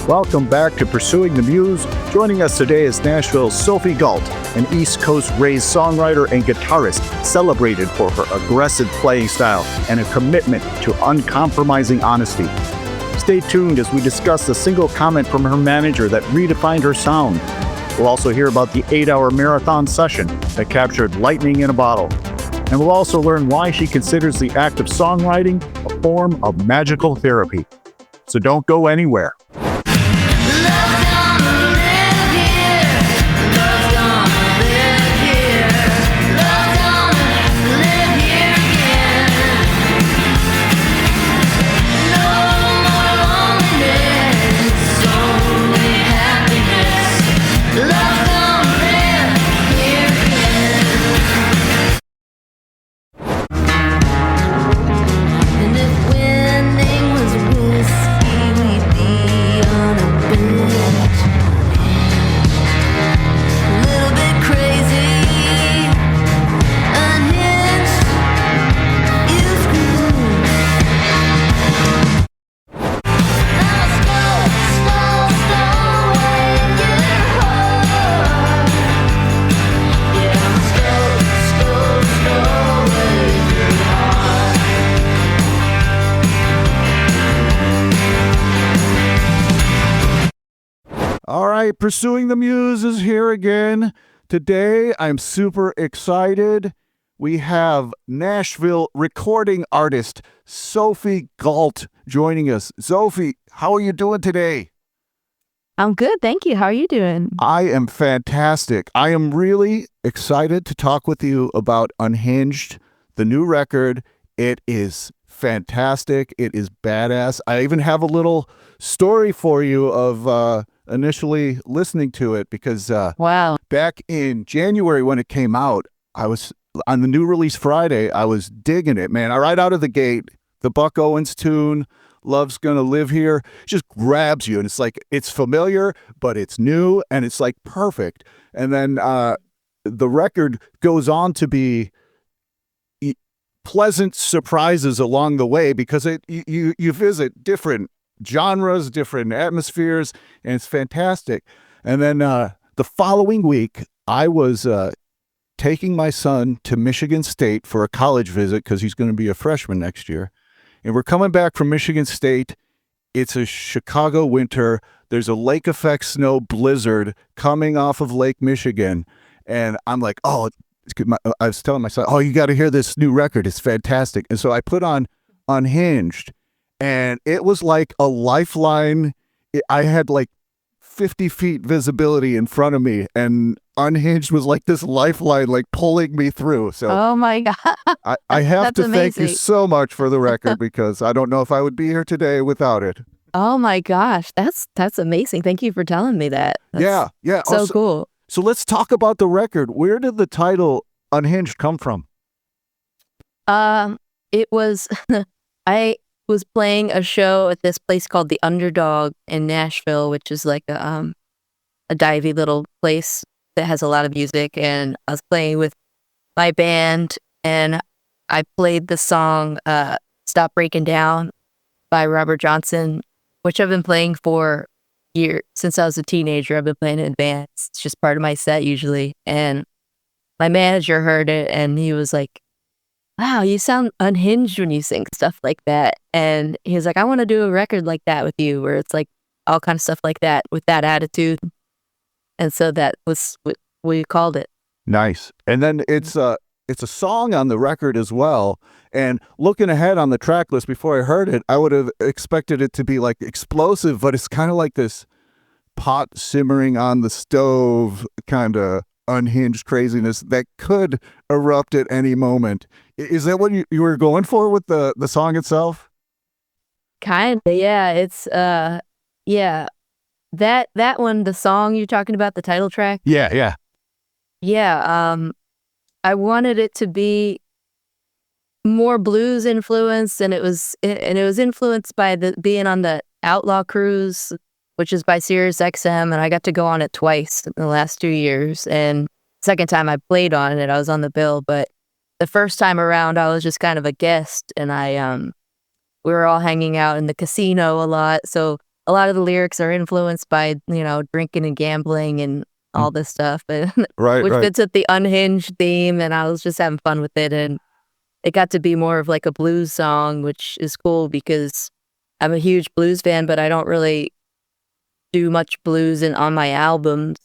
Welcome back to Pursuing the Muse. Joining us today is Nashville's Sophie Gault, an East Coast-raised songwriter and guitarist celebrated for her aggressive playing style and a commitment to uncompromising honesty. Stay tuned as we discuss the single comment from her manager that redefined her sound. We'll also hear about the 8-hour marathon session that captured lightning in a bottle. And we'll also learn why she considers the act of songwriting a form of magical therapy. So don't go anywhere. All right, Pursuing the Muse is here again. Today, I'm super excited. We have Nashville recording artist Sophie Gault joining us. Sophie, how are you doing today? I'm good, thank you. How are you doing? I am fantastic. I am really excited to talk with you about Unhinged, the new record. It is fantastic. It is badass. I even have a little story for you of initially listening to it because Wow. back in January when it came out, I was on the new release Friday. I was digging it, man. Right out of the gate, the Buck Owens tune, Love's Gonna Live Here, just grabs you. And it's like, it's familiar, but it's new and it's like perfect. And then the record goes on to be pleasant surprises along the way because you visit different genres, different atmospheres, and it's fantastic. And then the following week, I was taking my son to Michigan State for a college visit because he's going to be a freshman next year. And we're coming back from Michigan State. It's a Chicago winter. There's a lake effect snow blizzard coming off of Lake Michigan. And I'm like, oh, I was telling my son, oh, you got to hear this new record. It's fantastic. And so I put on Unhinged. And it was like a lifeline. I had like 50 feet visibility in front of me, and Unhinged was like this lifeline, like pulling me through. So, oh my God. I have to thank you amazing. so much for the record because I don't know if I would be here today without it. Oh my gosh. That's amazing. Thank you for telling me that. That's Yeah. so cool. So let's talk about the record. Where did the title Unhinged come from? It was I was playing a show at this place called the Underdog in Nashville, which is like a divey little place that has a lot of music. And I was playing with my band, and I played the song "Stop Breaking Down" by Robert Johnson, which I've been playing for years since I was a teenager. I've been playing in advance. It's just part of my set usually. And my manager heard it, and he was like, wow, you sound unhinged when you sing stuff like that. And he was like, I want to do a record like that with you, where it's like all kind of stuff like that with that attitude. And so that was what we called it. Nice. And then it's a song on the record as well. And looking ahead on the track list before I heard it, I would have expected it to be like explosive, but it's kind of like this pot simmering on the stove kind of unhinged craziness that could erupt at any moment. Is that what you were going for with the song itself? Kind of, yeah. It's yeah. That one, the song you're talking about, the title track. Yeah. I wanted it to be more blues influenced, and it was influenced by being on the Outlaw Cruise, which is by Sirius XM, and I got to go on it twice in the last 2 years. And second time I played on it, I was on the bill, but the first time around I was just kind of a guest, and we were all hanging out in the casino a lot. So a lot of the lyrics are influenced by, drinking and gambling and all this stuff, but Right, which right. fits with the Unhinged theme, and I was just having fun with it, and it got to be more of like a blues song, which is cool because I'm a huge blues fan, but I don't really do much blues on my albums.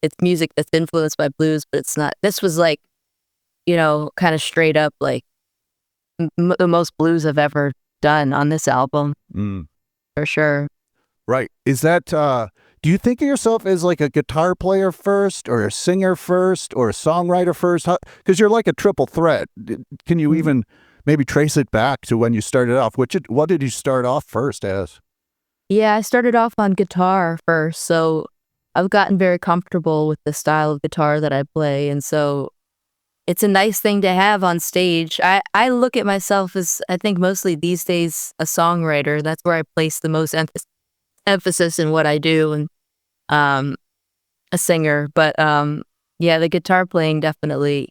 It's music that's influenced by blues, but it's not. This was like, kind of straight up like the most blues I've ever done on this album, for sure. Right. Is that, do you think of yourself as like a guitar player first or a singer first or a songwriter first? Because you're like a triple threat. Can you even maybe trace it back to when you started off? What did you start off first as? Yeah, I started off on guitar first, so I've gotten very comfortable with the style of guitar that I play, and so it's a nice thing to have on stage. I look at myself as, I think mostly these days, a songwriter. That's where I place the most emphasis in what I do, and a singer. But yeah, the guitar playing definitely,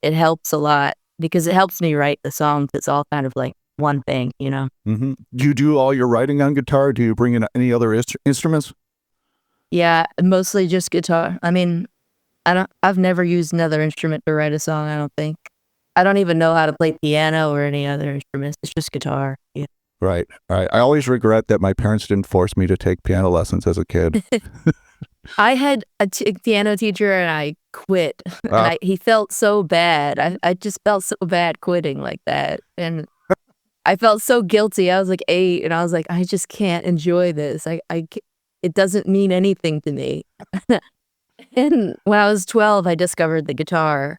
it helps a lot because it helps me write the songs. It's all kind of like one thing, Mm-hmm. Do you do all your writing on guitar? Do you bring in any other instruments? Yeah, mostly just guitar. I mean, I've never used another instrument to write a song, I don't think. I don't even know how to play piano or any other instruments. It's just guitar. Yeah. Right. Right. I always regret that my parents didn't force me to take piano lessons as a kid. I had a piano teacher and I quit. And he felt so bad. I just felt so bad quitting like that. And I felt so guilty. I was like 8 and I was like, I just can't enjoy this. It doesn't mean anything to me. And when I was 12, I discovered the guitar,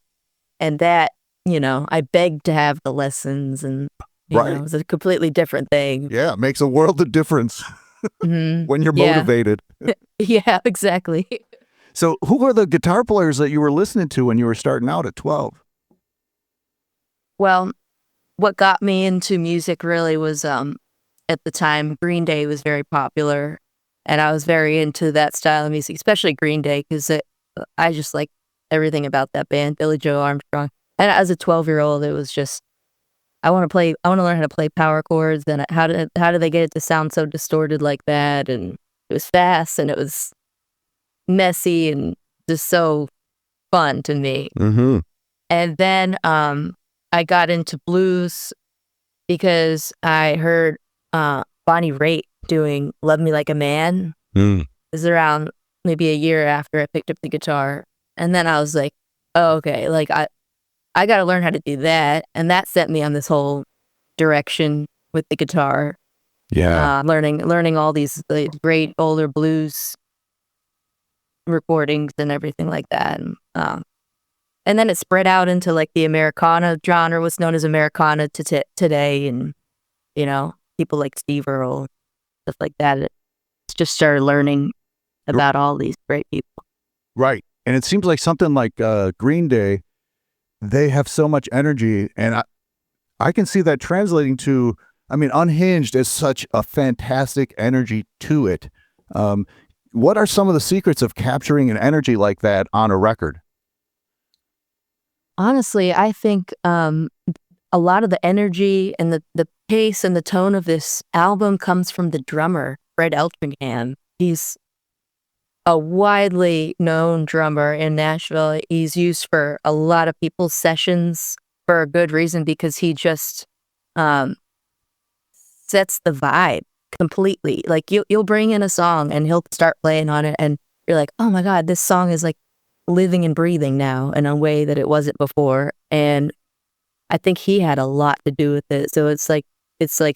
and that, I begged to have the lessons, and it was a completely different thing. Yeah, it makes a world of difference when you're motivated. Yeah, exactly. So who were the guitar players that you were listening to when you were starting out at 12? Well, what got me into music really was, at the time, Green Day was very popular. And I was very into that style of music, especially Green Day, because I just like everything about that band, Billy Joe Armstrong. And as a 12-year-old, it was just, I want to learn how to play power chords. And how do they get it to sound so distorted like that? And it was fast and it was messy and just so fun to me. Mm-hmm. And then I got into blues because I heard Bonnie Raitt doing Love Me Like a Man. It was around maybe a year after I picked up the guitar. And then I was like, oh, okay, like I got to learn how to do that. And that set me on this whole direction with the guitar. Yeah. Learning all these great older blues recordings and everything like that. And then it spread out into like the Americana genre, what's known as Americana today. And, people like Steve Earle, stuff like that. It just started learning about all these great people. Right. And it seems like something like Green Day, they have so much energy. And I can see that translating to, Unhinged is such a fantastic energy to it. What are some of the secrets of capturing an energy like that on a record? Honestly, I think a lot of the energy and the pace and the tone of this album comes from the drummer, Fred Eltringham. He's a widely known drummer in Nashville. He's used for a lot of people's sessions for a good reason because he just sets the vibe completely. Like you'll bring in a song and he'll start playing on it and you're like, oh my God, this song is like living and breathing now in a way that it wasn't before. And I think he had a lot to do with it. So it's like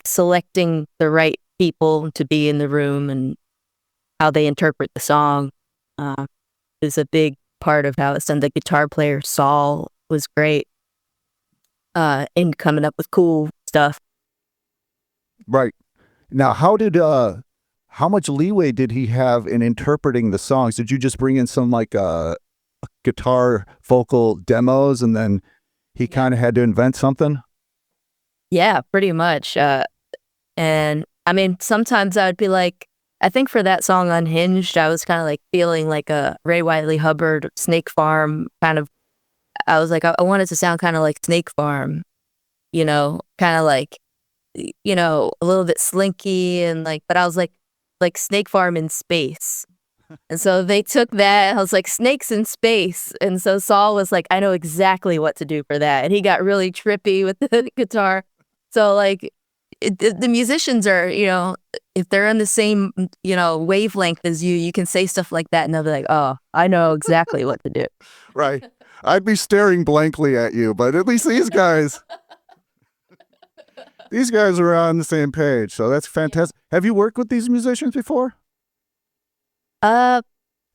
selecting the right people to be in the room and how they interpret the song is a big part of how it's done. The guitar player, Saul, was great in coming up with cool stuff. Right. Now, how much leeway did he have in interpreting the songs? Did you just bring in some like guitar vocal demos and then he kind of had to invent something? Yeah, pretty much. And sometimes I would be like, I think for that song Unhinged, I was kind of like feeling like a Ray Wiley Hubbard Snake Farm kind of. I was like, I wanted to sound kind of like Snake Farm, kind of like, a little bit slinky and like, but I was like like Snake Farm in space. And so they took that, and I was like, snakes in space. And so Saul was like, I know exactly what to do for that. And he got really trippy with the guitar. So like the musicians are, if they're on the same, wavelength as you can say stuff like that and they'll be like, oh, I know exactly what to do. Right. I'd be staring blankly at you, but at least these guys are on the same page. So that's fantastic. Have you worked with these musicians before? I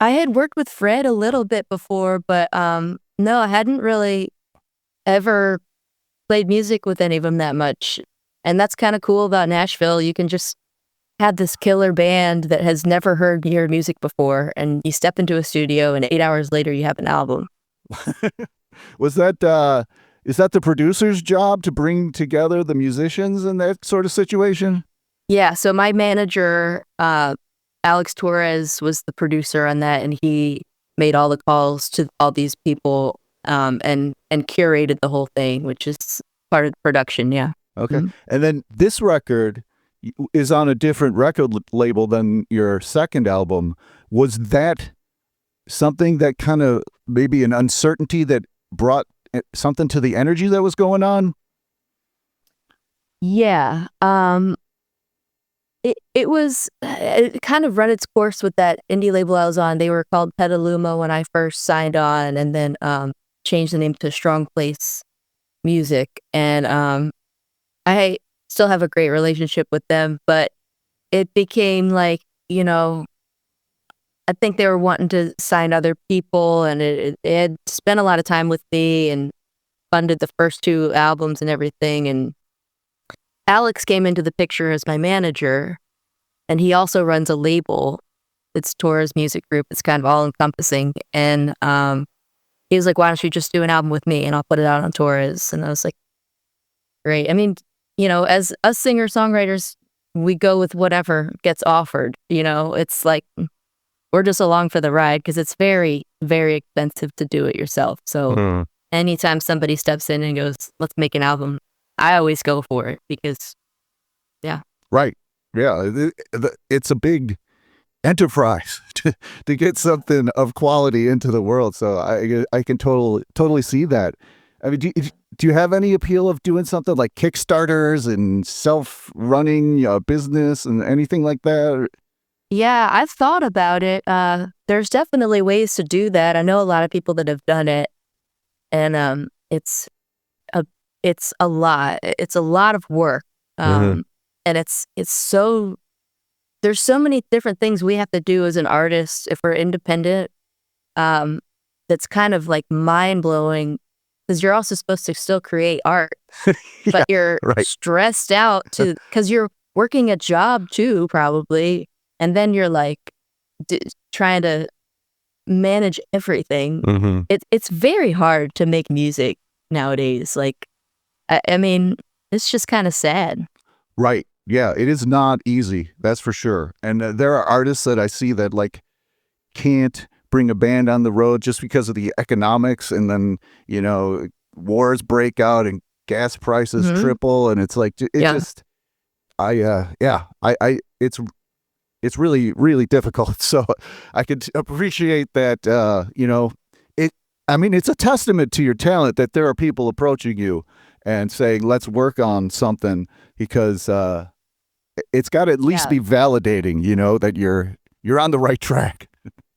had worked with Fred a little bit before, but no, I hadn't really ever played music with any of them that much. And that's kind of cool about Nashville. You can just have this killer band that has never heard your music before, and you step into a studio, and 8 hours later, you have an album. Is that the producer's job to bring together the musicians in that sort of situation? Yeah. So my manager, Alex Torres, was the producer on that, and he made all the calls to all these people, and curated the whole thing, which is part of the production. Yeah. Okay. Mm-hmm. And then this record is on a different record label than your second album. Was that something that kind of maybe an uncertainty that brought something to the energy that was going on? Yeah. It kind of run its course with that indie label I was on. They were called Petaluma when I first signed on, and then changed the name to Strong Place Music. And I still have a great relationship with them, but it became like, I think they were wanting to sign other people, and it had spent a lot of time with me and funded the first 2 albums and everything. And Alex came into the picture as my manager, and he also runs a label. It's Torres Music Group. It's kind of all encompassing. And he was like, why don't you just do an album with me and I'll put it out on Torres? And I was like, great. I mean, as us singer-songwriters, we go with whatever gets offered. It's like we're just along for the ride because it's very, very expensive to do it yourself. So anytime somebody steps in and goes, let's make an album, I always go for it because, yeah. Right. Yeah. It's a big enterprise to get something of quality into the world. So I can totally see that. I mean, do you have any appeal of doing something like Kickstarters and self-running business and anything like that? Yeah, I've thought about it. There's definitely ways to do that. I know a lot of people that have done it, and it's a lot. It's a lot of work, and it's so. There's so many different things we have to do as an artist if we're independent. That's kind of like mind blowing. Because you're also supposed to still create art, but you're stressed out because you're working a job too, probably. And then you're like trying to manage everything. Mm-hmm. It's very hard to make music nowadays. Like, I mean, it's just kind of sad. Right. Yeah, it is not easy. That's for sure. And there are artists that I see that like can't bring a band on the road just because of the economics, and then wars break out and gas prices triple, and it's like it's really, really difficult. So I could appreciate that. It's a testament to your talent that there are people approaching you and saying, let's work on something, because it's got to at least be validating, that you're on the right track.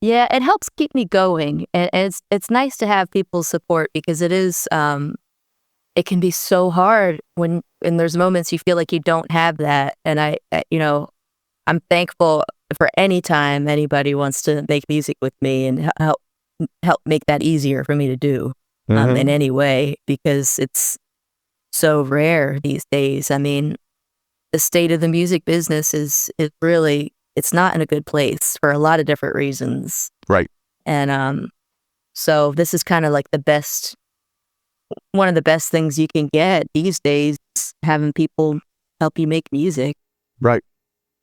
Yeah, it helps keep me going, and it's nice to have people's support, because it is it can be so hard when there's moments you feel like you don't have that. And I'm thankful for any time anybody wants to make music with me and help make that easier for me to do in any way, because it's so rare these days. I mean, the state of the music business is really. It's not in a good place for a lot of different reasons. Right. And so this is kind of like one of the best things you can get these days, having people help you make music. Right.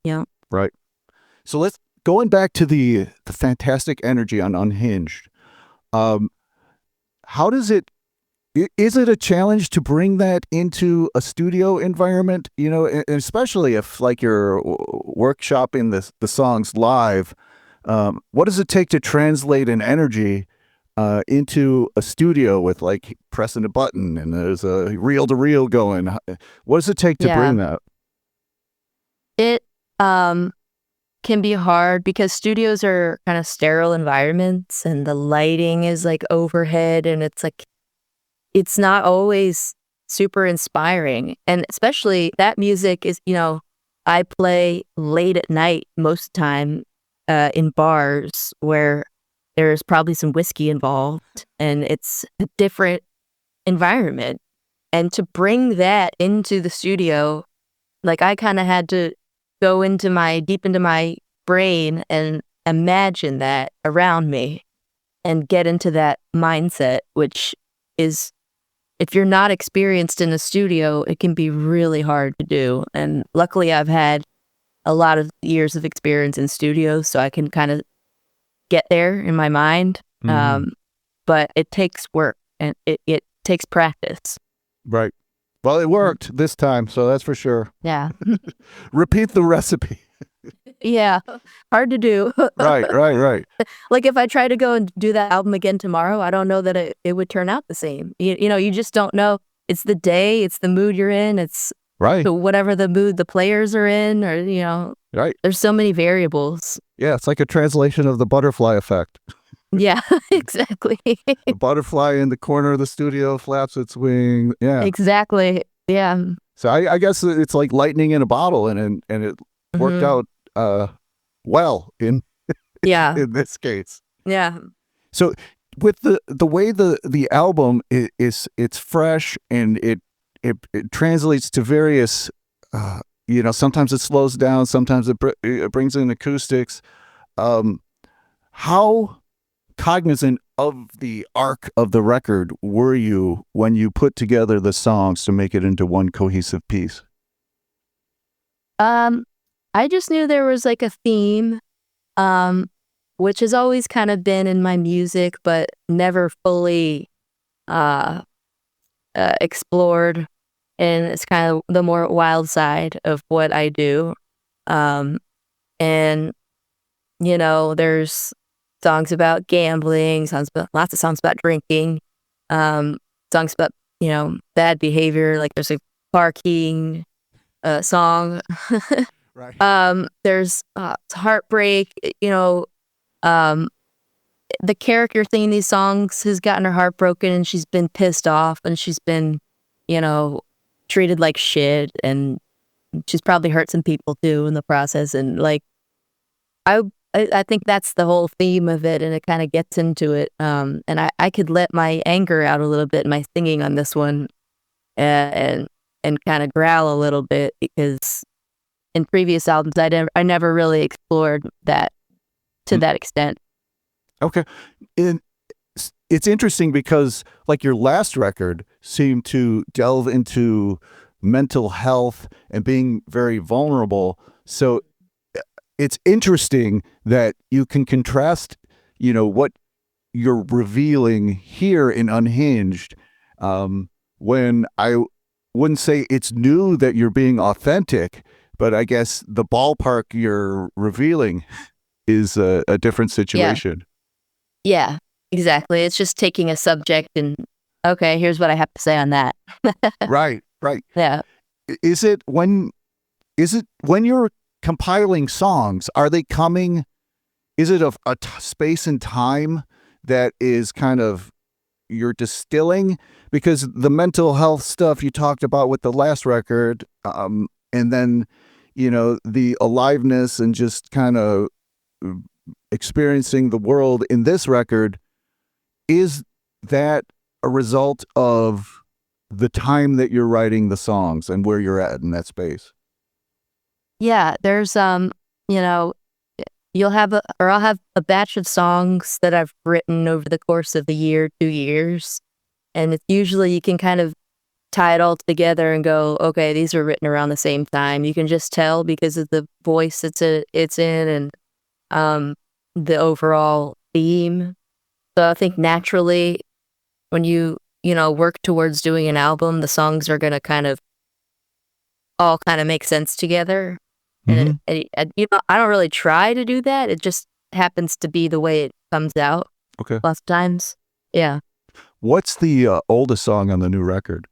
Yeah. Right. So going back to the fantastic energy on Unhinged. How does it Is it a challenge to bring that into a studio environment? You know, and especially if like you're workshopping the songs live. What does it take to translate an energy into a studio with like pressing a button and there's a reel to reel going? What does it take to bring that? It can be hard because studios are kind of sterile environments and the lighting is like overhead and it's not always super inspiring. And especially that music is, I play late at night most of the time in bars where there's probably some whiskey involved and it's a different environment. And to bring that into the studio, like I kind of had to go deep into my brain and imagine that around me and get into that mindset, which is, if you're not experienced in a studio, it can be really hard to do. And luckily I've had a lot of years of experience in studios, so I can kind of get there in my mind. But it takes work and it takes practice. Right. Well, it worked this time, so that's for sure. Yeah. Repeat the recipe. Yeah. Hard to do. Right. Like if I try to go and do that album again tomorrow, I don't know that it would turn out the same. You just don't know. It's the day, it's the mood you're in, it's right. So whatever the mood the players are in, or, right. There's so many variables. Yeah, it's like a translation of the butterfly effect. Yeah, exactly. The butterfly in the corner of the studio flaps its wing. Yeah. Exactly. Yeah. So I guess it's like lightning in a bottle, and it worked out well in in this case. Yeah. So with the way the album it's fresh and it translates to various sometimes it slows down, sometimes it brings in acoustics. How cognizant of the arc of the record were you when you put together the songs to make it into one cohesive piece? I just knew there was like a theme, which has always kind of been in my music, but never fully explored. And it's kind of the more wild side of what I do. And, there's songs about gambling, lots of songs about drinking, songs about, bad behavior. Like there's a car keying song. Right. There's heartbreak, the character singing these songs has gotten her heart broken and she's been pissed off and she's been, treated like shit and she's probably hurt some people too in the process. And like, I think that's the whole theme of it, and it kind of gets into it. And I could let my anger out a little bit in my singing on this one, and kind of growl a little bit because in previous albums I never really explored that to that extent. Okay. It's interesting because like your last record seemed to delve into mental health and being very vulnerable. So it's interesting that you can contrast, what you're revealing here in Unhinged, when I wouldn't say it's new that you're being authentic, but I guess the ballpark you're revealing is a different situation. Yeah, exactly. It's just taking a subject and, okay, here's what I have to say on that. Right. Yeah. Is it when you're compiling songs, are they coming, is it a space and time that is kind of you're distilling? Because the mental health stuff you talked about with the last record, and then, the aliveness and just kind of experiencing the world in this record, is that a result of the time that you're writing the songs and where you're at in that space? Yeah, there's I'll have a batch of songs that I've written over the course of a year, 2 years, and it's usually you can kind of tie it all together and go, okay, these are written around the same time. You can just tell because of the voice it's in and the overall theme. So I think naturally when you work towards doing an album, the songs are going to all kind of make sense together. And I don't really try to do that. It just happens to be the way it comes out. Okay. Lots of times. Yeah. What's the oldest song on the new record?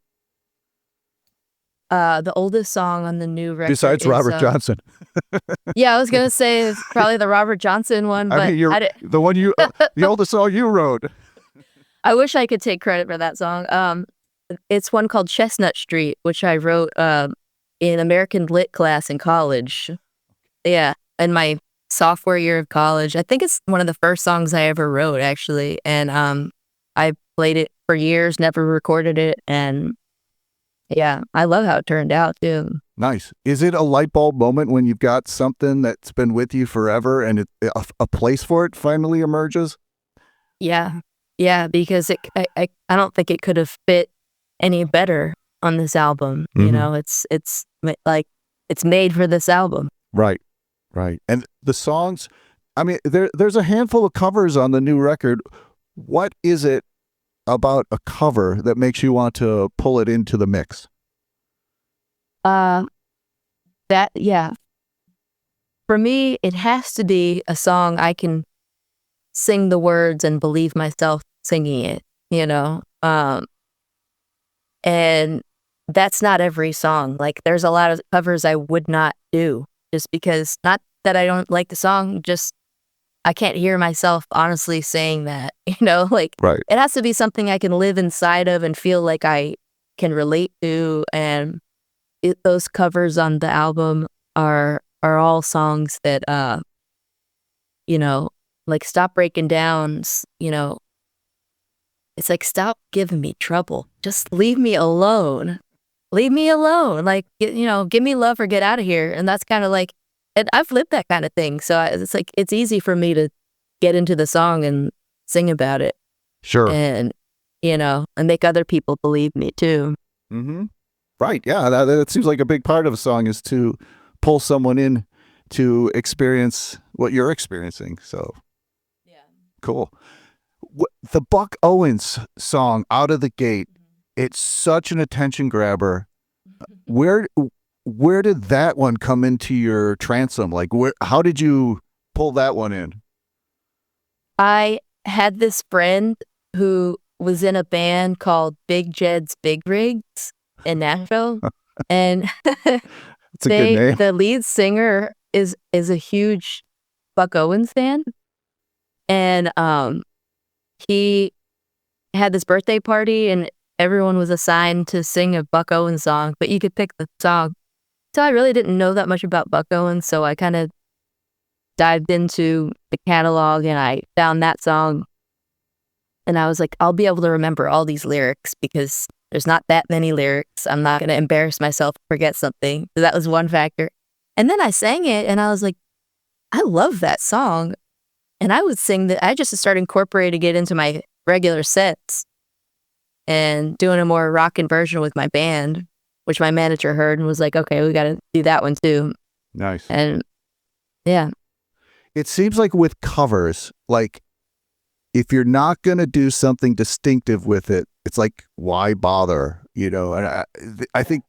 The oldest song on the new record Besides is, Robert Johnson. Yeah, I was gonna say it's probably the Robert Johnson one, but the one the oldest song you wrote. I wish I could take credit for that song. It's one called Chestnut Street, which I wrote in American Lit class in college. Yeah, in my sophomore year of college. I think it's one of the first songs I ever wrote, actually, and I played it for years, never recorded it, and yeah, I love how it turned out too. Nice. Is it a light bulb moment when you've got something that's been with you forever and a place for it finally emerges? Yeah, because I don't think it could have fit any better on this album. It's like it's made for this album. Right. And the songs, I mean, there's a handful of covers on the new record. What is it about a cover that makes you want to pull it into the mix? For me, it has to be a song I can sing the words and believe myself singing it, and that's not every song. Like, there's a lot of covers I would not do just because, not that I don't like the song, just I can't hear myself honestly saying that, Right. It has to be something I can live inside of and feel like I can relate to. And those covers on the album are all songs that, like Stop Breaking Down, it's like, stop giving me trouble. Just leave me alone. Leave me alone. Like, give me love or get out of here. And that's kind of like, and I've lived that kind of thing. So it's like, it's easy for me to get into the song and sing about it. Sure. And, and make other people believe me too. Mm-hmm. Right. Yeah. That seems like a big part of a song is to pull someone in to experience what you're experiencing. So, yeah. Cool. The Buck Owens song, Out of the Gate, it's such an attention grabber. Where did that one come into your transom? Like, how did you pull that one in? I had this friend who was in a band called Big Jed's Big Rigs in Nashville, and it's a good name. The lead singer is a huge Buck Owens fan, and he had this birthday party, and everyone was assigned to sing a Buck Owens song, but you could pick the song. So I really didn't know that much about Buck Owens, so I kind of dived into the catalog and I found that song. And I was like, I'll be able to remember all these lyrics because there's not that many lyrics. I'm not going to embarrass myself, forget something. So that was one factor. And then I sang it and I was like, I love that song. And I would sing that. I just started incorporating it into my regular sets and doing a more rockin' version with my band, which my manager heard and was like, okay, we got to do that one too. Nice. And yeah. It seems like with covers, like if you're not going to do something distinctive with it, it's like, why bother? And I think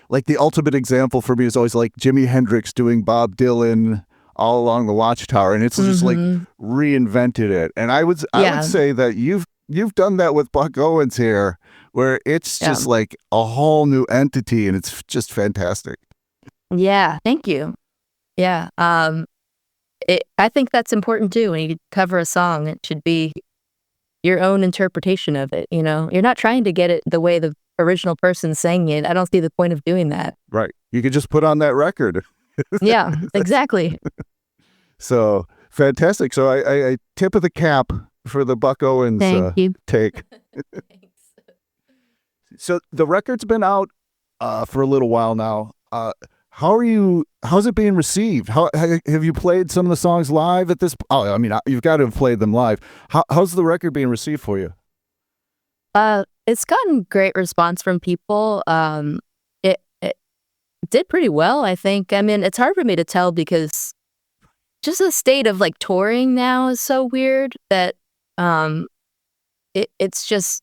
like the ultimate example for me is always like Jimi Hendrix doing Bob Dylan All Along the Watchtower. And it's just like reinvented it. And I would say that you've done that with Buck Owens here, where it's just like a whole new entity and it's just fantastic. Yeah. Thank you. Yeah. I think that's important too. When you cover a song, it should be your own interpretation of it. You're not trying to get it the way the original person sang it. I don't see the point of doing that. Right. You could just put on that record. Yeah, exactly. So fantastic. So I tip of the cap for the Buck Owens take. Thanks. So the record's been out for a little while now. How's it being received? How have you played some of the songs live at this? Oh, I mean, you've got to have played them live. How's the record being received for you? It's gotten great response from people. It did pretty well, I think. I mean, it's hard for me to tell because just the state of like touring now is so weird that it's just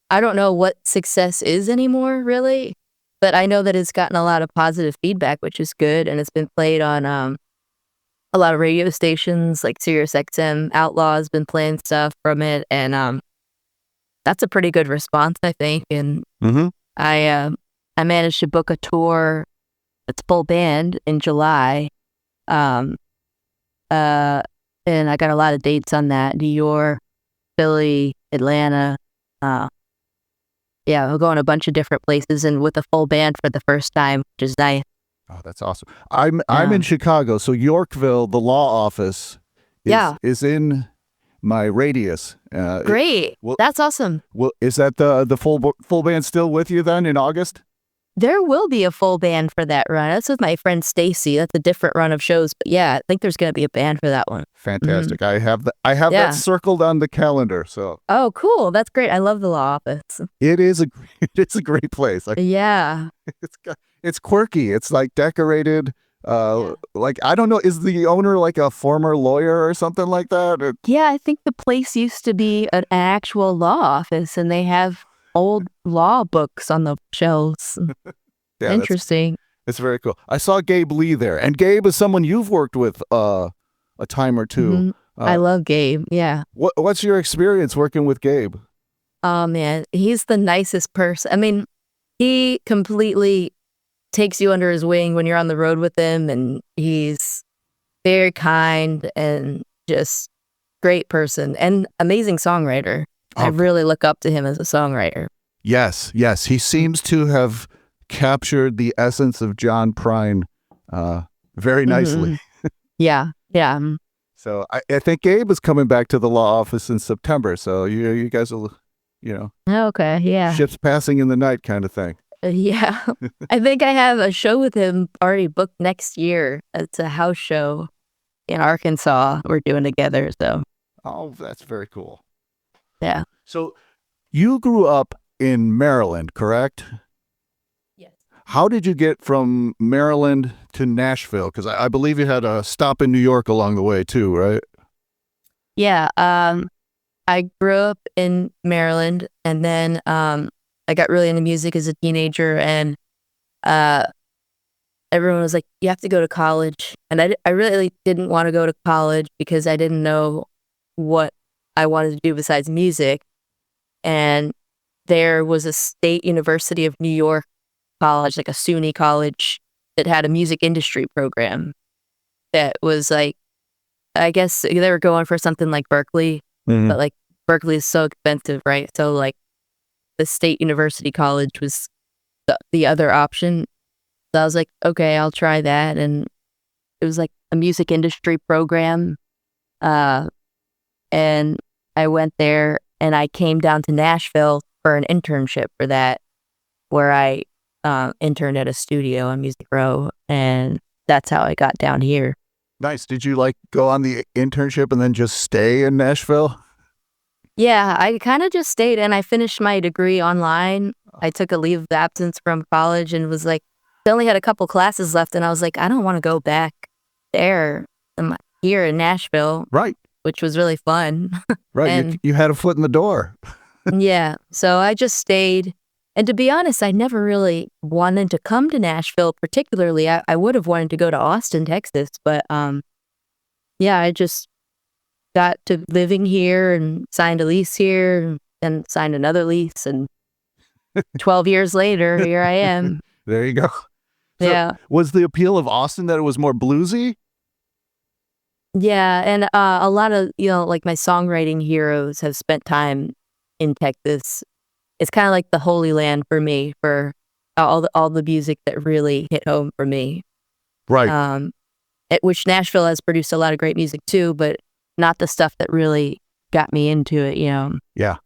I don't know what success is anymore, really, but I know that it's gotten a lot of positive feedback, which is good, and it's been played on a lot of radio stations like Sirius XM. Outlaw has been playing stuff from it, and that's a pretty good response, I think. And Mm-hmm. I managed to book a tour that's full band in July, um, and I got a lot of dates on that: New York, Philly, Atlanta. Yeah, we'll go in a bunch of different places and with a full band for the first time, which is nice. Oh, that's awesome. I'm in Chicago, so Yorkville, the law office, is in my radius. Great. That's awesome. Well, is that the full band still with you then in August? There will be a full band for that run. That's with my friend Stacy. That's a different run of shows, but yeah, I think there's going to be a band for that one. Fantastic. I have that circled on the calendar. So. Oh, cool. That's great. I love the law office. It's a great place. Like, yeah. It's quirky. It's like decorated. Like, I don't know, is the owner like a former lawyer or something like that? Yeah, I think the place used to be an actual law office, and they have old law books on the shelves. Yeah, interesting. It's very cool. I saw Gabe Lee there, and Gabe is someone you've worked with a time or two. Mm-hmm. I love Gabe. Yeah. What's your experience working with Gabe? Oh man, he's the nicest person. I mean, he completely takes you under his wing when you're on the road with him, and he's very kind and just great person and amazing songwriter. I really look up to him as a songwriter. Yes. He seems to have captured the essence of John Prine very nicely. Mm-hmm. Yeah. So I think Gabe is coming back to the law office in September. So you guys will, Okay, yeah. ships passing in the night kind of thing. Yeah. I think I have a show with him already booked next year. It's a house show in Arkansas we're doing together. So. Oh, that's very cool. Yeah. So you grew up in Maryland, correct? Yes. How did you get from Maryland to Nashville? Because I believe you had a stop in New York along the way too, right? Yeah. I grew up in Maryland, and then I got really into music as a teenager, and everyone was like, you have to go to college. And I really didn't want to go to college because I didn't know what I wanted to do besides music. And there was a state University of New York college, like a SUNY college, that had a music industry program that was like, I guess they were going for something like Berkeley, but like Berkeley is so expensive, right? So like the state university college was the other option. So I was like, okay, I'll try that. And it was like a music industry program. And I went there, and I came down to Nashville for an internship for that, where I interned at a studio on Music Row, and that's how I got down here. Nice. Did you like go on the internship and then just stay in Nashville? Yeah, I kind of just stayed, and I finished my degree online. I took a leave of absence from college and was like, I only had a couple classes left, and I was like, I don't want to go back there. I'm here in Nashville. Right. Which was really fun. Right. And, you had a foot in the door. Yeah. So I just stayed. And to be honest, I never really wanted to come to Nashville particularly. I would have wanted to go to Austin, Texas. But yeah, I just got to living here and signed a lease here and signed another lease. And 12 years later, here I am. There you go. So yeah. Was the appeal of Austin that it was more bluesy? Yeah, and a lot of, like my songwriting heroes have spent time in Texas. It's kind of like the holy land for me, for all the music that really hit home for me. Right. Which Nashville has produced a lot of great music too, but not the stuff that really got me into it, Yeah.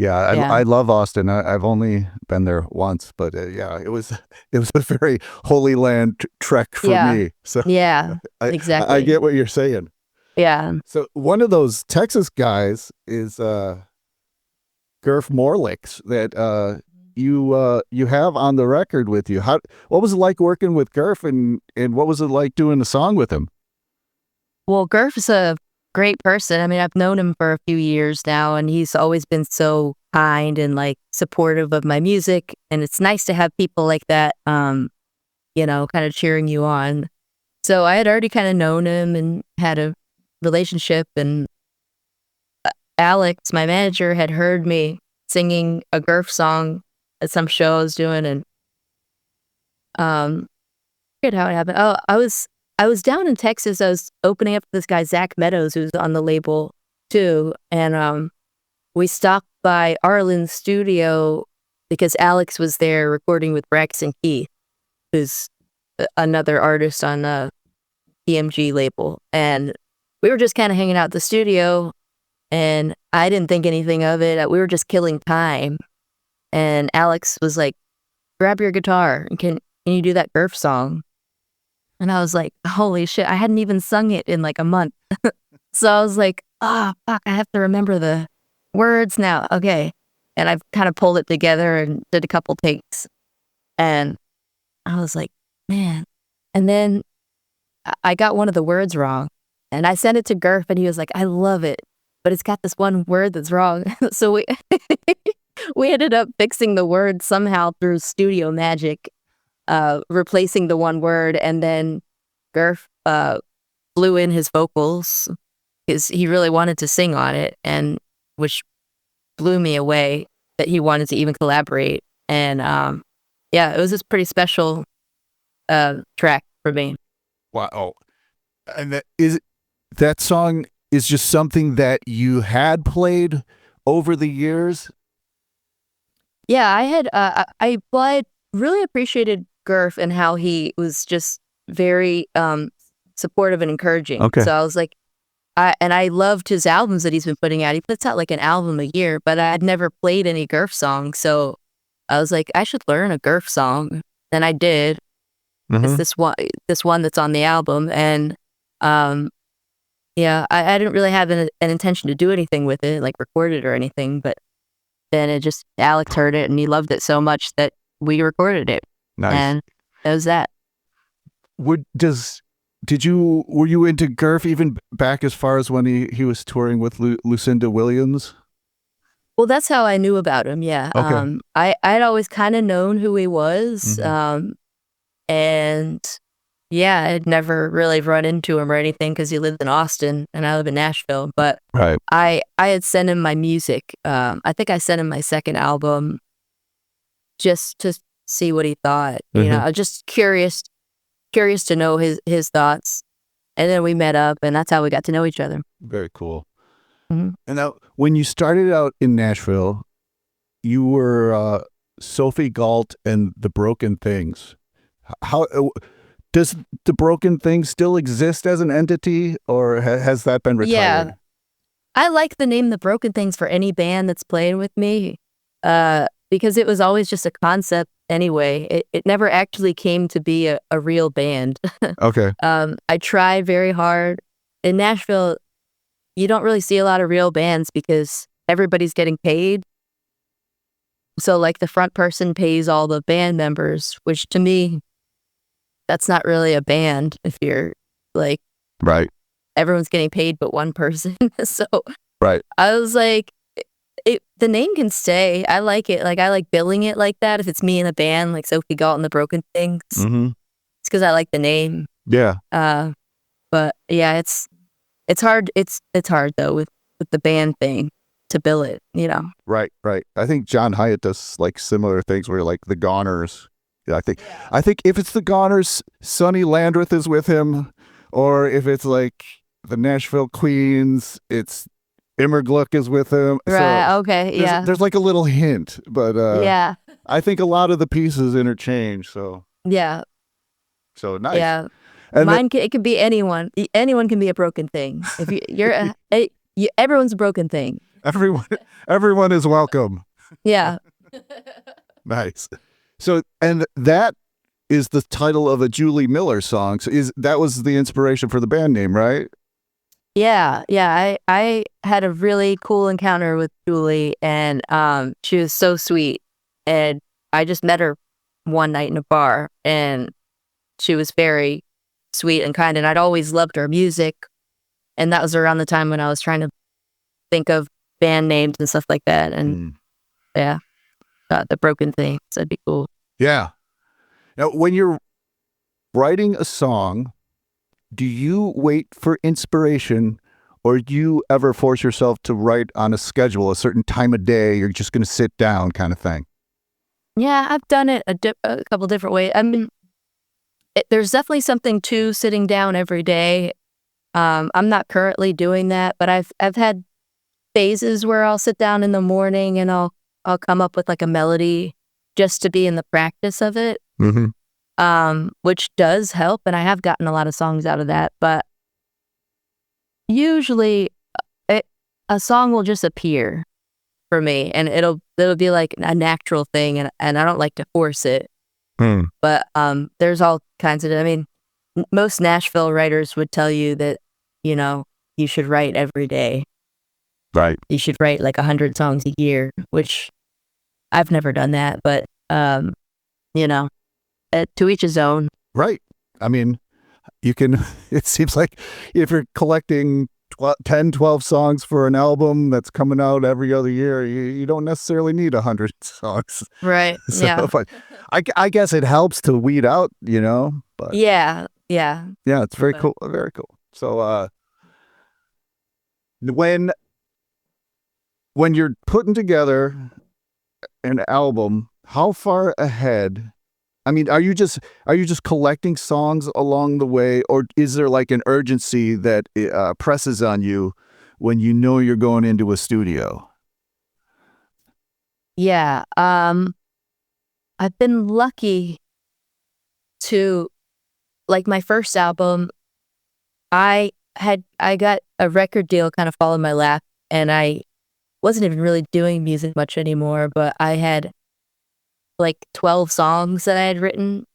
I love Austin. I've only been there once, but it was a very holy land trek for me. So yeah, exactly. I get what you're saying. Yeah. So one of those Texas guys is Gurf Morlix that you have on the record with you. What was it like working with Gurf, and what was it like doing the song with him? Well, Gurf is a great person. I mean, I've known him for a few years now, and he's always been so kind and like supportive of my music. And it's nice to have people like that, you know, kind of cheering you on. So I had already kind of known him and had a relationship, and Alex, my manager, had heard me singing a Gurf song at some show I was doing, and I forget how it happened. Oh, I was down in Texas. I was opening up for this guy Zach Meadows, who's on the label too, and we stopped by Arlen's studio because Alex was there recording with Braxton Keith, who's another artist on the EMG label, and we were just kind of hanging out at the studio, and I didn't think anything of it. We were just killing time, and Alex was like, "Grab your guitar and can you do that Gurf song?" And I was like, "Holy shit!" I hadn't even sung it in like a month, so I was like, "Oh fuck! I have to remember the words now." Okay, and I've kind of pulled it together and did a couple takes, and I was like, "Man!" And then I got one of the words wrong, and I sent it to Gurf, and he was like, "I love it, but it's got this one word that's wrong." So we we ended up fixing the word somehow through studio magic, replacing the one word, and then Gurf blew in his vocals because he really wanted to sing on it, and which blew me away that he wanted to even collaborate. And yeah, it was this pretty special track for me. Wow. And that song is just something that you had played over the years? Yeah, I had I really appreciated Gurf and how he was just very supportive and encouraging. Okay. So I was like, I loved his albums that he's been putting out. He puts out like an album a year, but I had never played any Gurf songs. So I was like, I should learn a Gurf song. And I did. It's this one that's on the album. And yeah, I didn't really have an intention to do anything with it, like record it or anything. But then Alex heard it and he loved it so much that we recorded it. Nice. And that was that. Were you into Gurf even back as far as when he was touring with Lucinda Williams? Well, that's how I knew about him. Yeah. Okay. I'd always kind of known who he was. And yeah, I'd never really run into him or anything because he lived in Austin and I live in Nashville. But right. I had sent him my music. I think I sent him my second album just to see what he thought. You know, I was just curious to know his thoughts. And then we met up, and that's how we got to know each other. Very cool. And now, when you started out in Nashville, you were Sophie Gault and the Broken Things. How does the Broken Things still exist as an entity, or has that been retired? Yeah, I like the name The Broken Things for any band that's playing with me, because it was always just a concept anyway. It never actually came to be a real band. Okay. I tried very hard. In Nashville, you don't really see a lot of real bands because everybody's getting paid. So like the front person pays all the band members, which to me, that's not really a band if you're like, right, everyone's getting paid but one person. So right. I was like, the name can stay. I like it. Like I like billing it like that. If it's me in a band, like Sophie Gault and the Broken Things, it's because I like the name. Yeah. But yeah, it's hard. It's hard though with the band thing to bill it. You know. Right. I think John Hyatt does like similar things where like the Goners. Yeah, I think if it's the Goners, Sonny Landreth is with him, or if it's like the Nashville Queens, it's Immer Gluck is with him. Right. So okay. Yeah. There's like a little hint, but yeah. I think a lot of the pieces interchange. So yeah. So nice. Yeah. And Mine it could be anyone. Anyone can be a broken thing. If you're everyone's a broken thing. Everyone is welcome. Yeah. Nice. So, and that is the title of a Julie Miller song. So that was the inspiration for the band name, right? Yeah. I had a really cool encounter with Julie, and she was so sweet. And I just met her one night in a bar, and she was very sweet and kind. And I'd always loved her music, and that was around the time when I was trying to think of band names and stuff like that. And yeah, the broken things. That'd be cool. Yeah. Now, when you're writing a song, do you wait for inspiration, or do you ever force yourself to write on a schedule, a certain time of day? You're just going to sit down, kind of thing. Yeah, I've done it a couple different ways. I mean, there's definitely something to sitting down every day. I'm not currently doing that, but I've had phases where I'll sit down in the morning and I'll come up with like a melody just to be in the practice of it, which does help, and I have gotten a lot of songs out of that. But usually, a song will just appear for me, and it'll be like a natural thing, and I don't like to force it. But there's all kinds of. I mean, most Nashville writers would tell you that you should write every day. Right. You should write like 100 songs a year, which I've never done that, but to each his own. Right. I mean, you can, it seems like if you're collecting 10, 12 songs for an album that's coming out every other year, you don't necessarily need 100 songs. Right. So, yeah. But I guess it helps to weed out, but yeah. it's very cool. Very cool. So, when you're putting together an album, how far ahead? I mean, are you just collecting songs along the way, or is there like an urgency that presses on you when you know you're going into a studio? Yeah. I've been lucky to, like, my first album, I got a record deal kind of fall in my lap, and I wasn't even really doing music much anymore, but I had like 12 songs that I had written,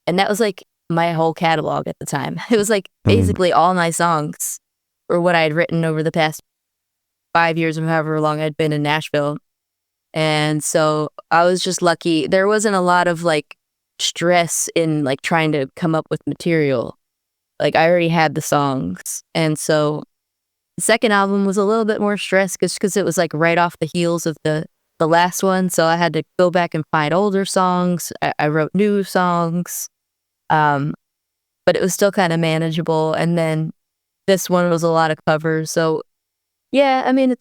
and that was like my whole catalog at the time. It was like basically all my songs were what I had written over the past 5 years or however long I'd been in Nashville. And so I was just lucky. There wasn't a lot of like stress in like trying to come up with material. Like I already had the songs. And so the second album was a little bit more stress because it was like right off the heels of the last one. So I had to go back and find older songs. I wrote new songs. But it was still kind of manageable. And then this one was a lot of covers. So yeah, I mean,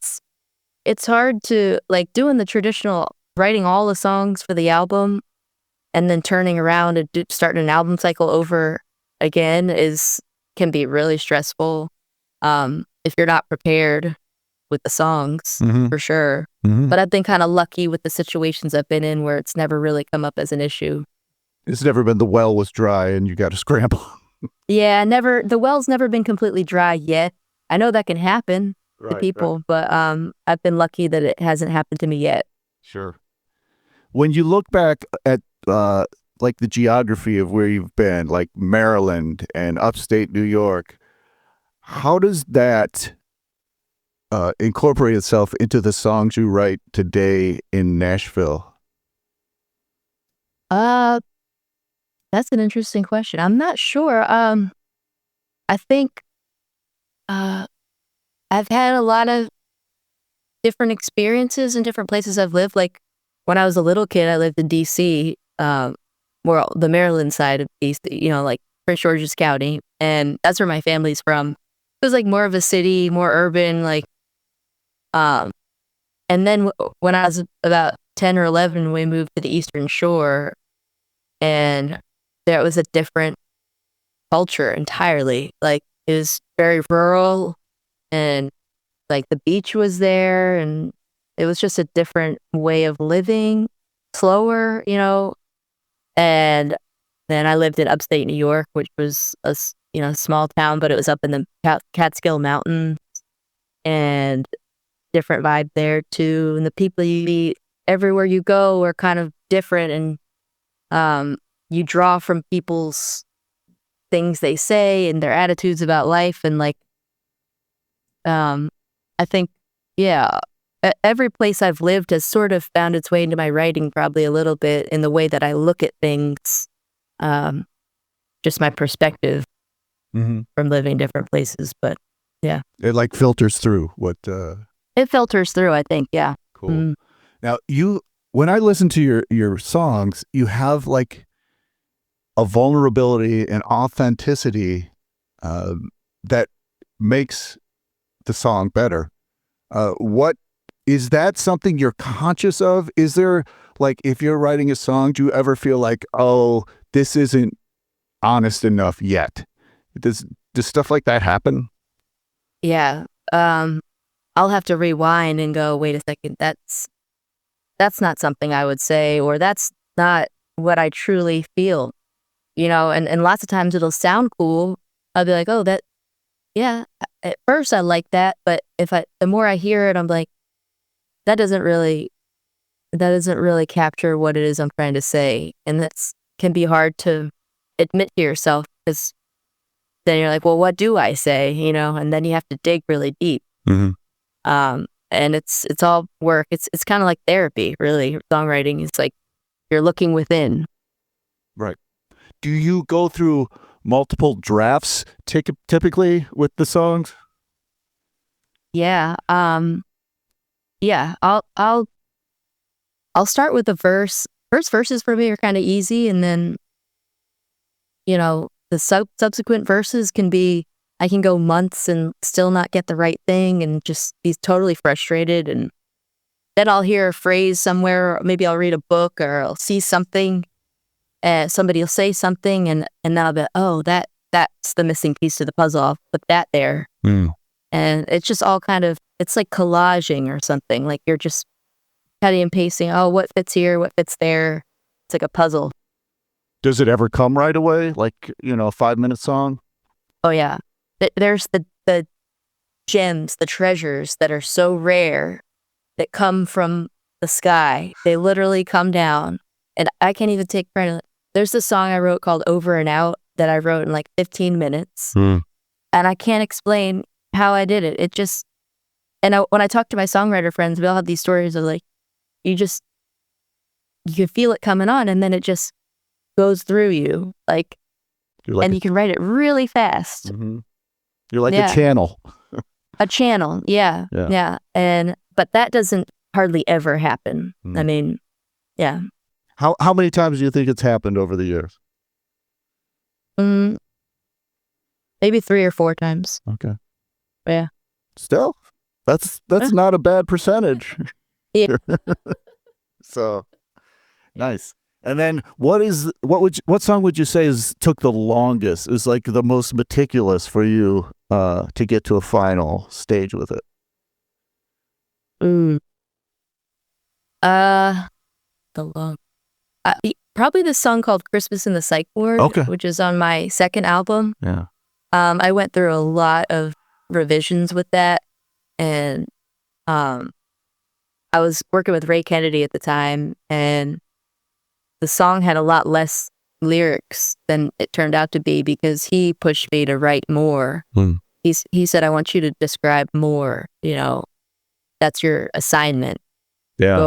it's hard to like doing the traditional writing all the songs for the album and then turning around and starting an album cycle over again can be really stressful if you're not prepared with the songs, for sure. But I've been kind of lucky with the situations I've been in where it's never really come up as an issue. It's never been the well was dry and you got to scramble. Yeah, the well's never been completely dry yet. I know that can happen to people, but I've been lucky that it hasn't happened to me yet. Sure. When you look back at like the geography of where you've been, like Maryland and upstate New York, how does that incorporate itself into the songs you write today in Nashville? That's an interesting question. I'm not sure. I think I've had a lot of different experiences in different places I've lived. Like when I was a little kid, I lived in D.C., more the Maryland side of D.C., like Prince George's County, and that's where my family's from. It was like more of a city, more urban, like. And then when I was about 10 or 11, we moved to the Eastern Shore, and there was a different culture entirely. Like it was very rural, and like the beach was there, and it was just a different way of living, slower, And then I lived in upstate New York, which was a small town, but it was up in the Catskill Mountains, and different vibe there too. And the people you meet everywhere you go are kind of different, and you draw from people's things they say and their attitudes about life. And like, I think, yeah, every place I've lived has sort of found its way into my writing, probably a little bit in the way that I look at things, just my perspective from living different places. But yeah, it like filters through what. It filters through, I think. Yeah. Cool. Now, when I listen to your songs, you have like a vulnerability and authenticity that makes the song better. What is that something you're conscious of? Is there, like, if you're writing a song, do you ever feel like, oh, this isn't honest enough yet? Does stuff like that happen? Yeah. I'll have to rewind and go, wait a second, that's not something I would say, or that's not what I truly feel, and lots of times it'll sound cool. I'll be like, oh, yeah, at first I like that, but the more I hear it, I'm like, that doesn't really capture what it is I'm trying to say. And that's can be hard to admit to yourself, because then you're like, well, what do I say? And then you have to dig really deep. Mm-hmm. And it's all work. It's kind of like therapy, really. Songwriting is like you're looking within. Right. Do you go through multiple drafts typically with the songs? Yeah. Yeah. I'll start with the verse. First verses for me are kind of easy, and then the subsequent verses I can go months and still not get the right thing and just be totally frustrated. And then I'll hear a phrase somewhere, or maybe I'll read a book, or I'll see something, somebody will say something, and then I'll be, oh, that's the missing piece to the puzzle. I'll put that there. Mm. And it's just all it's like collaging or something. Like you're just cutting and pasting. Oh, what fits here? What fits there? It's like a puzzle. Does it ever come right away? Like, a 5-minute song? Oh, yeah. There's the gems, the treasures that are so rare that come from the sky. They literally come down, and I can't even take credit. There's this song I wrote called Over and Out that I wrote in like 15 minutes. Mm. And I can't explain how I did it. It just, when I talk to my songwriter friends, we all have these stories of like, you can feel it coming on, and then it just goes through you. Like and you can write it really fast. Mm-hmm. You're like a channel. A channel, yeah. But that doesn't hardly ever happen. Mm. I mean, yeah. How many times do you think it's happened over the years? Maybe 3 or 4 times. Okay. Yeah. Still, that's not a bad percentage. Yeah. So nice. And then what song would you say took the longest, is like the most meticulous for you to get to a final stage with it? Probably the song called Christmas in the Psych Ward, which is on my second album. Yeah. I went through a lot of revisions with that, and I was working with Ray Kennedy at the time, and the song had a lot less lyrics than it turned out to be because he pushed me to write more. Mm. He said, I want you to describe more, that's your assignment. Yeah.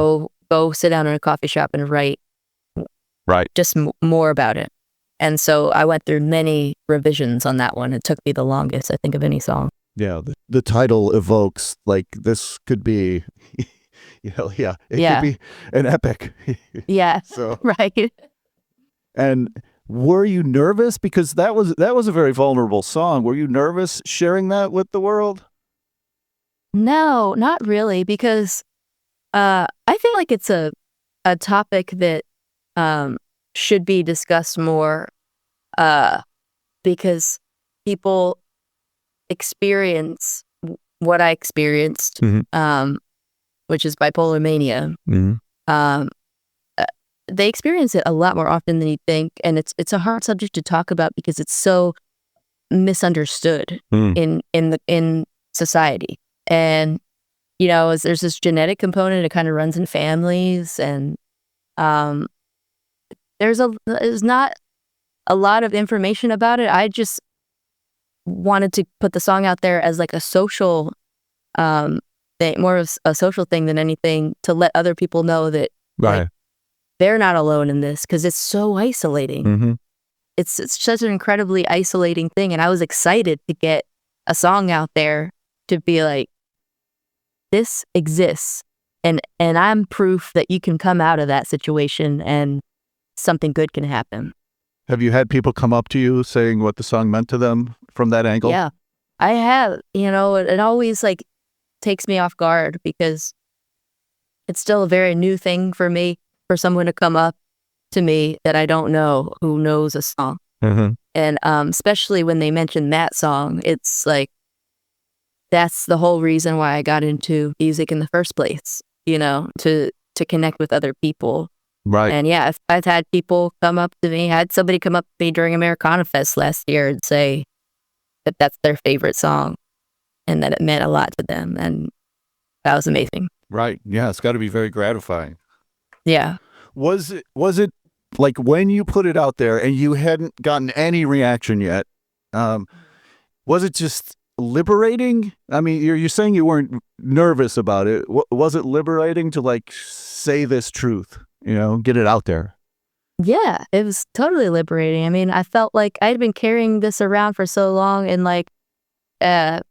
Go sit down in a coffee shop and write just more about it. And so I went through many revisions on that one. It took me the longest, I think, of any song. Yeah. The title evokes, like, this could be... it could be an epic. Yeah. So right. And were you nervous, because that was a very vulnerable song? Were you nervous sharing that with the world? No, not really, because I feel like it's a topic that should be discussed more, because people experience what I experienced. Mm-hmm. Which is bipolar mania. Mm-hmm. They experience it a lot more often than you think, and it's a hard subject to talk about because it's so misunderstood in society. And there's this genetic component. It kind of runs in families, and there's not a lot of information about it. I just wanted to put the song out there as like a social thing, more of a social thing than anything, to let other people know that they're not alone in this, because it's so isolating. Mm-hmm. It's such an incredibly isolating thing, and I was excited to get a song out there to be like, this exists, and I'm proof that you can come out of that situation and something good can happen. Have you had people come up to you saying what the song meant to them from that angle? Yeah, I have. It always like takes me off guard because it's still a very new thing for me, for someone to come up to me that I don't know who knows a song. Mm-hmm. And especially when they mention that song, it's like, that's the whole reason why I got into music in the first place, to connect with other people. Right. And yeah, I've had people come up to me. I had somebody come up to me during Americana Fest last year and say that that's their favorite song and that it meant a lot to them. And that was amazing. Right. Yeah, it's got to be very gratifying. Yeah. Was it like when you put it out there and you hadn't gotten any reaction yet, was it just liberating? I mean, you're saying you weren't nervous about it. Was it liberating to like say this truth, get it out there? Yeah, it was totally liberating. I mean, I felt like I'd been carrying this around for so long, and like, it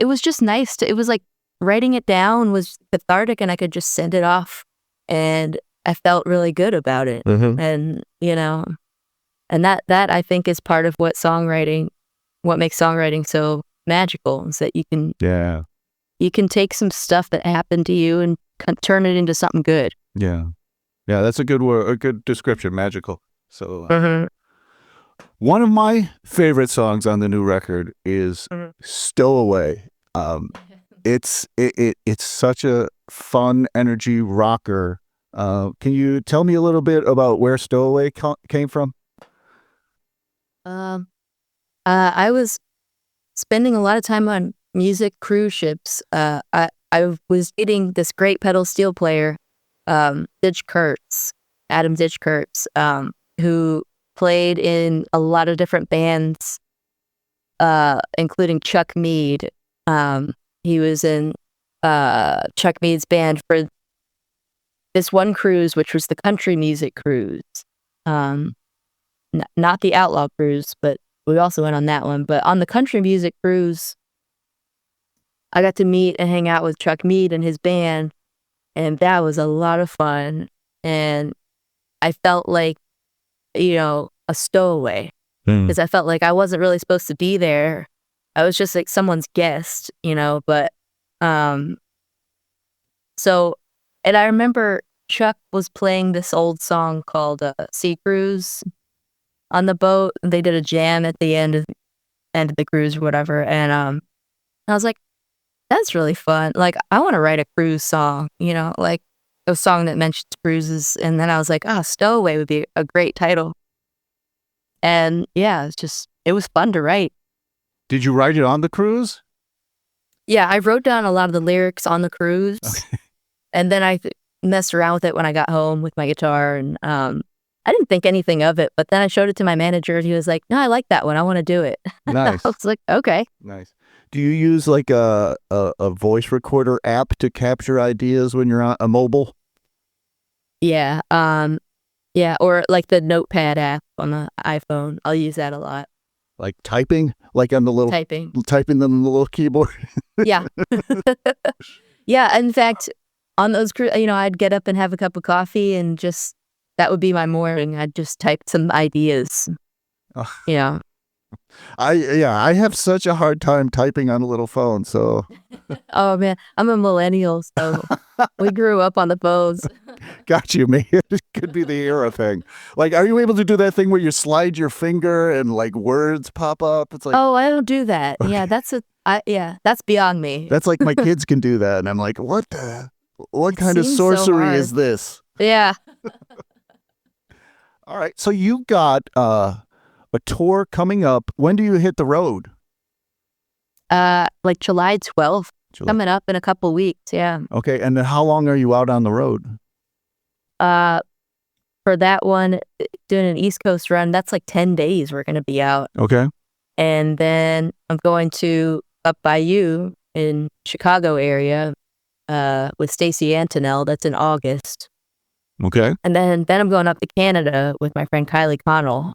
was just nice it was like writing it down was cathartic, and I could just send it off, and I felt really good about it. Mm-hmm. And, and that I think is part of what makes songwriting so magical, is that you can take some stuff that happened to you and turn it into something good. Yeah. Yeah, that's a good word, a good description, magical. So one of my favorite songs on the new record is Stowaway. It's such a fun energy rocker. Can you tell me a little bit about where Stowaway came from? I was spending a lot of time on music cruise ships. I was dating this great pedal steel player, Adam Ditch Kurtz, who played in a lot of different bands, including Chuck Mead. He was in Chuck Mead's band for this one cruise, which was the country music cruise. Not the Outlaw Cruise, but we also went on that one. But on the country music cruise, I got to meet and hang out with Chuck Mead and his band, and that was a lot of fun. And I felt like, a stowaway, because I felt like I wasn't really supposed to be there. I was just like someone's guest, but, so, and I remember Chuck was playing this old song called Sea Cruise on the boat. They did a jam at the end of the cruise or whatever. And I was like, that's really fun. Like, I want to write a cruise song, like a song that mentions cruises. And then I was like, Stowaway would be a great title. And yeah, it was fun to write. Did you write it on the cruise? Yeah, I wrote down a lot of the lyrics on the cruise. Okay. And then I messed around with it when I got home with my guitar. And I didn't think anything of it, but then I showed it to my manager and he was like, no, I like that one. I want to do it. Nice. I was like, okay. Nice. Do you use like a voice recorder app to capture ideas when you're on a mobile? Yeah. Yeah. Or like the Notepad app on the iPhone. I'll use that a lot. Like typing? Like on the little... Typing on the little keyboard? Yeah. Yeah. In fact, on those, I'd get up and have a cup of coffee and that would be my morning. I'd just type some ideas. Oh. Yeah. I have such a hard time typing on a little phone, so. Oh man, I'm a millennial, so we grew up on the phones. Got you, man. It could be the era thing. Like, are you able to do that thing where you slide your finger and like words pop up? It's like, oh, I don't do that. Okay. Yeah, that's beyond me. That's like my kids can do that, and I'm like, what kind of sorcery is this? Yeah. All right, so you got a tour coming up. When do you hit the road? Like July 12th, coming up in a couple weeks. Yeah. Okay, and then how long are you out on the road? For that one, doing an East Coast run, that's like 10 days we're going to be out. Okay. And then I'm going to Up By You in Chicago area with Stacey Antonell. That's in August. Okay. And then I'm going up to Canada with my friend Kylie Connell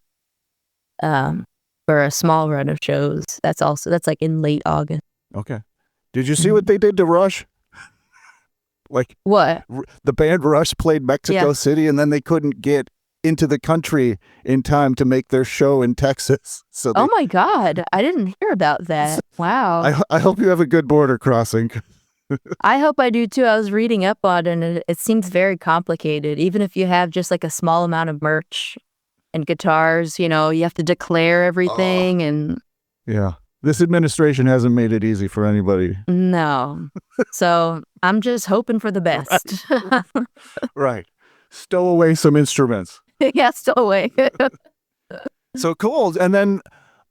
for a small run of shows. That's like in late August. Okay. Did you see what they did to Rush? Like What? the band Rush played Mexico Yeah. City, and then they couldn't get into the country in time to make their show in Texas. So Oh my God. I didn't hear about that. Wow. I hope you have a good border crossing. I hope I do too. I was reading up on it and it seems very complicated. Even if you have just like a small amount of merch and guitars, you have to declare everything and Yeah. This administration hasn't made it easy for anybody. no. So I'm just hoping for the best. Right. Stow away some instruments. Yeah, Stowaway. So cool. And then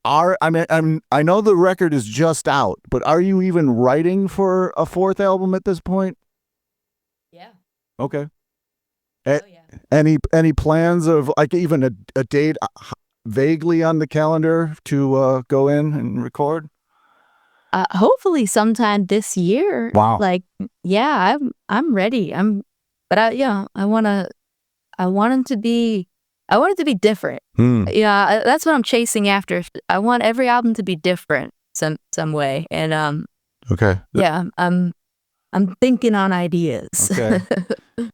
I know the record is just out, but are you even writing for a fourth album at this point? Yeah. Okay. Oh, yeah. Any plans of like even a date vaguely on the calendar to go in and record? Hopefully sometime this year. Wow. Like, yeah, I'm ready. I want it to be different. Yeah, that's what I'm chasing after. I want every album to be different some way. And Okay. yeah, I'm thinking on ideas. Okay.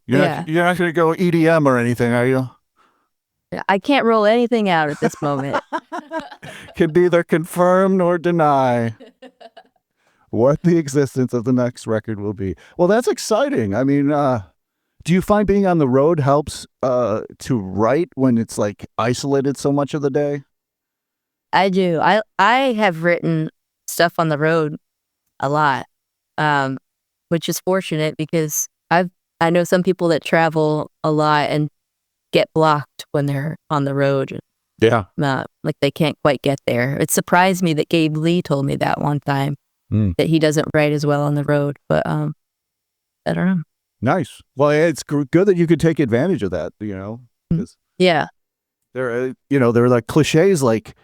You're not going to go EDM or anything, are you? I can't roll anything out at this moment. Can neither confirm nor deny what the existence of the next record will be. Well, that's exciting. I mean, do you find being on the road helps to write when it's like isolated so much of the day? I do. I have written stuff on the road a lot, which is fortunate because I know some people that travel a lot and get blocked when they're on the road. Yeah. Like they can't quite get there. It surprised me that Gabe Lee told me that one time that he doesn't write as well on the road. But I don't know. Nice. Well, it's good that you could take advantage of that. 'Cause Yeah. there are like cliches like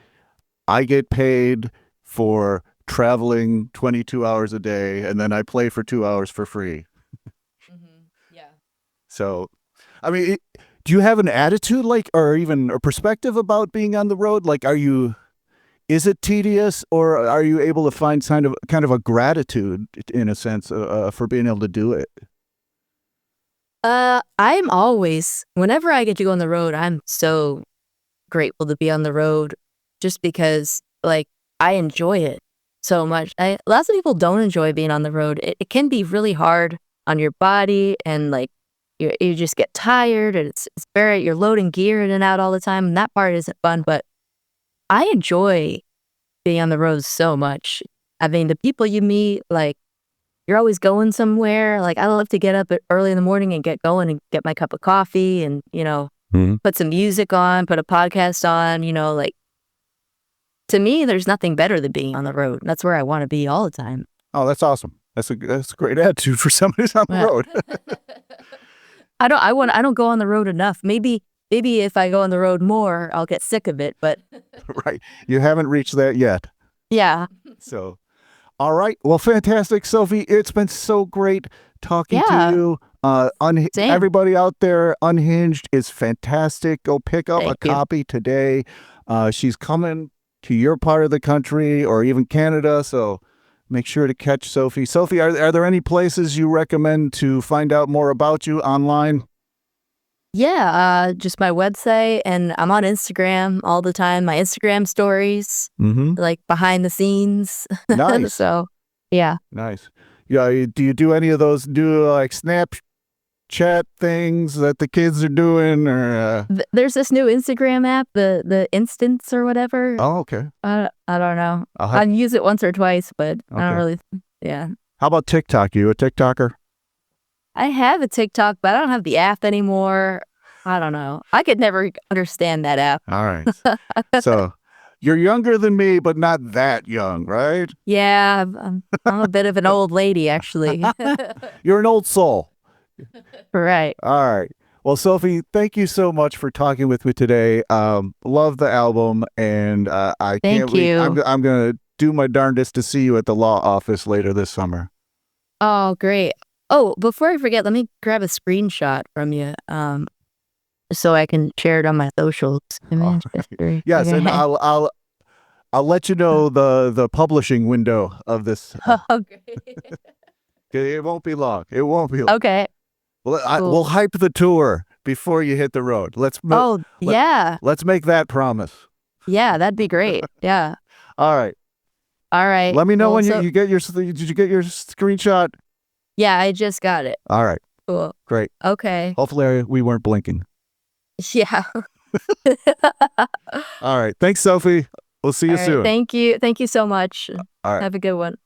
I get paid for traveling 22 hours a day and then I play for 2 hours for free. Yeah. So, I mean, do you have an attitude like, or even a perspective about being on the road? Like, is it tedious, or are you able to find kind of a gratitude in a sense for being able to do it? I'm always, whenever I get to go on the road, I'm so grateful to be on the road just because like I enjoy it so much. Lots of people don't enjoy being on the road. It can be really hard on your body and like you just get tired and it's you're loading gear in and out all the time. And that part isn't fun, but I enjoy being on the road so much. I mean, the people you meet, like you're always going somewhere. Like I love to get up early in the morning and get going and get my cup of coffee and, put some music on, put a podcast on, like to me, there's nothing better than being on the road. That's where I want to be all the time. Oh, that's awesome. That's a great attitude for somebody who's on the road. I don't go on the road enough. Maybe if I go on the road more, I'll get sick of it, but Right. You haven't reached that yet. yeah. So, all right. Well, fantastic, Sophie. It's been so great talking to you. Same. Everybody out there, Unhinged is fantastic. Go pick up Thank a you. copy today. She's coming to your part of the country or even Canada, so make sure to catch Sophie. Sophie, are there any places you recommend to find out more about you online? Yeah, just my website, and I'm on Instagram all the time. My Instagram stories, like behind the scenes. Nice. So, yeah. Nice. Yeah. Do you do any of those like Snapchat things that the kids are doing, or? There's this new Instagram app, the Instance or whatever. Oh, okay. I don't know. I'll I've used it once or twice, but I Okay. don't really. Yeah. How about TikTok? You a TikToker? I have a TikTok, but I don't have the app anymore. I don't know. I could never understand that app. All right. So you're younger than me, but not that young, right? Yeah, I'm a bit of an old lady, actually. You're an old soul. Right. All right. Well, Sophie, thank you so much for talking with me today. Love the album, and I Thank can't wait. you. I'm going to do my darndest to see you at the law office later this summer. Oh, great. Oh, before I forget, let me grab a screenshot from you, so I can share it on my socials. Yes, and I'll let you know the publishing window of this. Okay. It won't be long. It won't be long. Okay. Well, Cool. we'll hype the tour before you hit the road. Yeah. Let's make that promise. Yeah, that'd be great. Yeah. All right. All right. Let me know Well, when you get your. Did you get your screenshot? Yeah, I just got it. All right. Cool. Great. Okay. Hopefully we weren't blinking. Yeah. All right. Thanks, Sophie. We'll see you All right. soon. Thank you. Thank you so much. All right. Have a good one.